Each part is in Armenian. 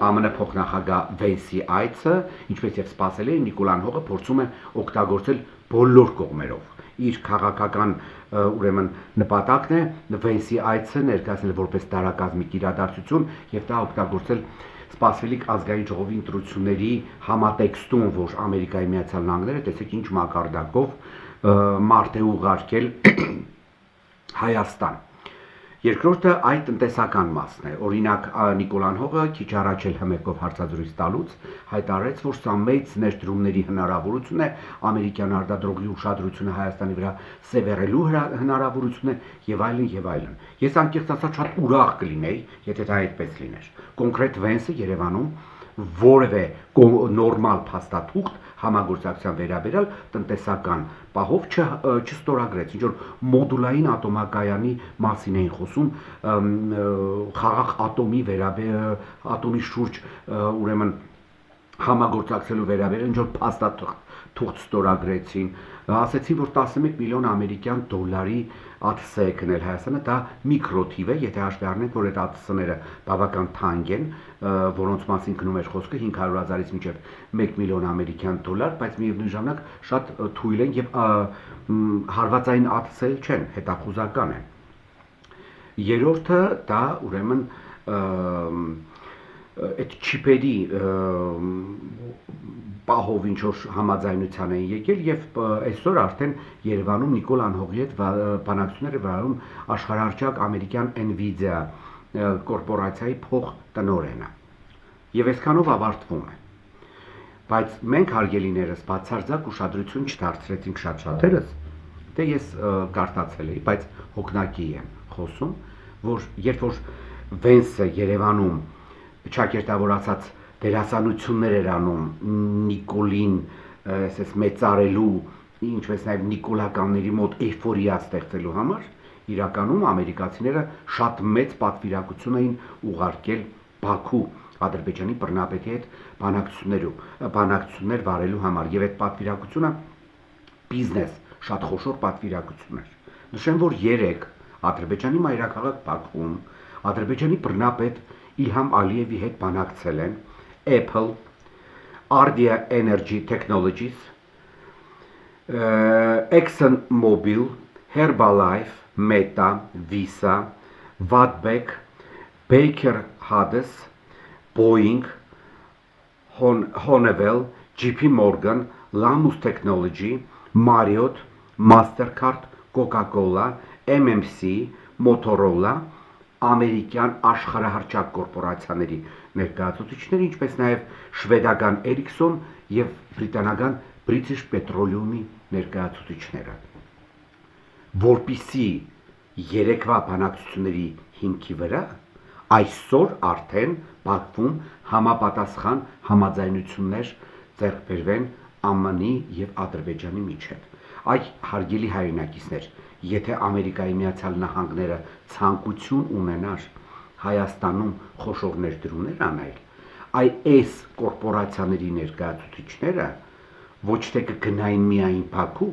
ԱՄՆ փոխնախագահ Վենսի այցը, ինչպես եւ սպասելի է, Նիկոլան Հողը փորձում է օգտագործել բոլոր կողմերով։ Իր քաղաքական ուրեմն նպատակն է Վենսի այցը ներկայացնել որպես դարակազմիկ իրադարձություն եւ դա օգտագործել սպասվելիք ազգային ժողովի ընտրությունների համատեքստում, որ Ամերիկայի Միացյալ Նահանգները տեսեք ինչ մակարդակով մարդ է ուղարկել Հայաստան։ Երկրորդը այդ տնտեսական մասն է։ Օրինակ Նիկոլան Հողը քիչ առաջ էլ հմեկով հարցազրույց տալուց հայտարարեց, որ սա մեծ ներդրումների հնարավորություն է, ամերիկյան արտադրողի ուշադրությունը Հայաստանի վրա սևեռելու հնարավորություն է եւ այլն եւ այլն։ Ես անկեղծ ասած շատ ուրախ կլինեի, եթե դա այդպես լիներ։ Կոնկրետ Վենսը Երևանում որևէ նորմալ փաստաթուղթ համագործակցության վերաբերյալ տնտեսական պահով չստորագրեց, ինչ որ մոդուլային ատոմակայանի մասին էին խոսում, խաղաղ ատոմի շուրջ ուրեմն համագործակցելու վերաբերյալ ինչ որ փաստաթուղթ ստորագրեցին, ասեցին, որ 11 միլիոն ամերիկյան դոլարի ԱԹՍ է գնել Հայաստանը, դա միկրոթիվ է, եթե հաշվի առնենք, որ այդ ԱԹՍ-ները բավական թանկ են, որոնց մասին գնում էր խոսքը 500,000-ից մինչև 1 միլիոն ամերիկյան դոլար, բայց միևնույն ժամանակ շատ թույլ են եւ հարվածային ԱԹՍ-ել չեն, հետախուզական են։ Երրորդը դա ուրեմն այդ չիպերի պահով ինչ որ համաձայնության են եկել եւ այսօր արդեն Երևանում Նիկոլան Հողի հետ բանակցությունները վարում աշխարհահռչակ ամերիկյան Nvidia կորպորացիայի փոխտնօրենը։ Եվ այսքանով ավարտվում է։ Բայց մենք հարգելիներս բացարձակ ուշադրություն չդարձրեցինք շատ-շատերս, դե ես կարտացել էի, բայց հոգնակի եմ խոսում, որ երբ որ Վենսը Երևանում ճակերտավորացած դերասանություններ էր անում Նիկոլին, այսպես մեծարելու, ինչպես նաև նիկոլականների մոտ էյֆորիա ստեղծելու համար, իրականում ամերիկացիները շատ մեծ պատվիրակություն էին ուղարկել Բաքու Ադրբեջանի բռնապետի հետ բանակցություններ վարելու համար եւ այդ պատվիրակությունը բիզնես շատ խոշոր պատվիրակություն էր։ Նշեմ, որ 3 Ադրբեջանի մայրաքաղաք Բաքվում Ադրբեջանի բռնապետ Իլհամ Ալիևի հետ բանակցել են Apple, Ardia Energy Technologies, ExxonMobil, Herbalife, Meta, Visa, Vatbeck, Baker Hughes, Boeing, Honeywell, JP Morgan, Lamus Technology, Marriott, Mastercard, Coca-Cola, MMC, Motorola, ամերիկյան աշխարհահռչակ կորպորացիաների ներկայացուցիչներ, ինչպես նաև շվեդական Ericsson եւ բրիտանական British Petroleum-ի ներկայացուցիչները։ Որպիսի երեկվա բանակցությունների հիմքի վրա այսօր արդեն Բաքվում համապատասխան համաձայնություններ ձեռք բերվեն ԱՄՆ-ի եւ Ադրբեջանի միջեւ։ Այ հարգելի հայրենակիցներ, եթե Ամերիկայի Միացյալ Նահանգները ցանկություն ունենար Հայաստանում խոշոր ներդրումներ անել, այս կորպորացիաների ներկայացուցիչները ոչ թե կգնային միայն Բաքու,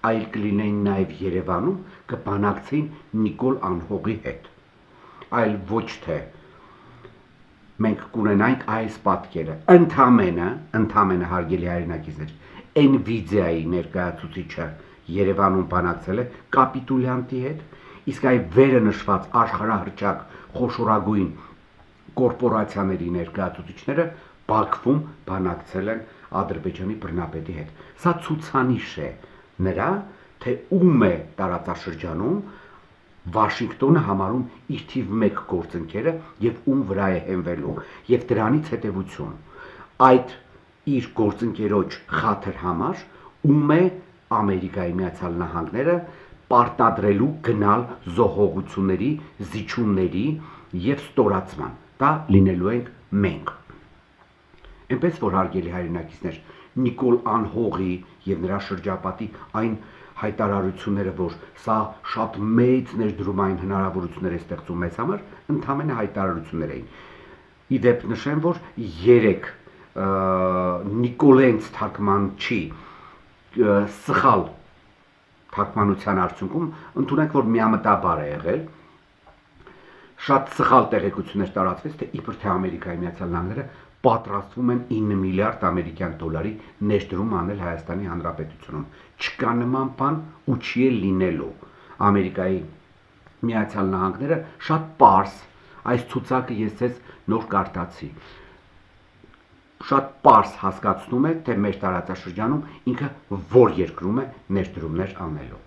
այլ կլինեին նաև Երևանում, կբանակցեին Նիկոլ Անհողի հետ։ Այլ ոչ թե մենք կունենայինք այս պատկերը, ընդամենը հարգելի հայրենակիցներ, Nvidia-ի ներկայացուցիչը Երևանում բանակցել է կապիտուլյանտի հետ, իսկ այ վերը նշված աշխարհահռչակ խոշորագույն կորպորացիաների ներկայացուցիչները Բաքվում բանակցել են Ադրբեջանի բռնապետի հետ։ Սա ցուցանիշ է նրա, թե ում է տարածաշրջանում Վաշինգտոնը համարում իր թիվ 1 գործընկերը եւ ում վրա է հենվելու, եւ դրանից հետեւություն այդ իր գործընկերոջ խաթր համար ում է Ամերիկայի Միացյալ Նահանգները պարտադրելու գնալ զոհողությունների, զիջումների եւ ստորացման։ Դա լինելու ենք մենք։ Այնպես որ հարգելի հայրենակիցներ, Նիկոլ Անհողի եւ նրա շրջապատի այն հայտարարությունները, որ սա շատ մեծ ներդրումային հնարավորություններ է ստեղծում մեզ համար, ընդհանրապես հայտարարություններ էին։ Իդեպ նշեմ, որ 3 Նիկոլենց թարգմանչի սխալ թարգմանության արդյունքում ընդունենք, որ միամտաբար է եղել, շատ սխալ տեղեկություններ տարածվեց, թե իբր թե Ամերիկայի Միացյալ Նահանգները պատրաստվում են 9 միլիարդ ամերիկյան դոլարի ներդրում անել Հայաստանի Հանրապետությունում։ Չկա նման բան ու չի էլ լինելու։ Ամերիկայի Միացյալ Նահանգները շատ պարզ, այս ցուցակը ես ձեզ նոր կարդացի, շատ պարզ հասկացնում է, թե մեր տարածաշրջանում ինքը որ երկրում է ներդրումներ անելու։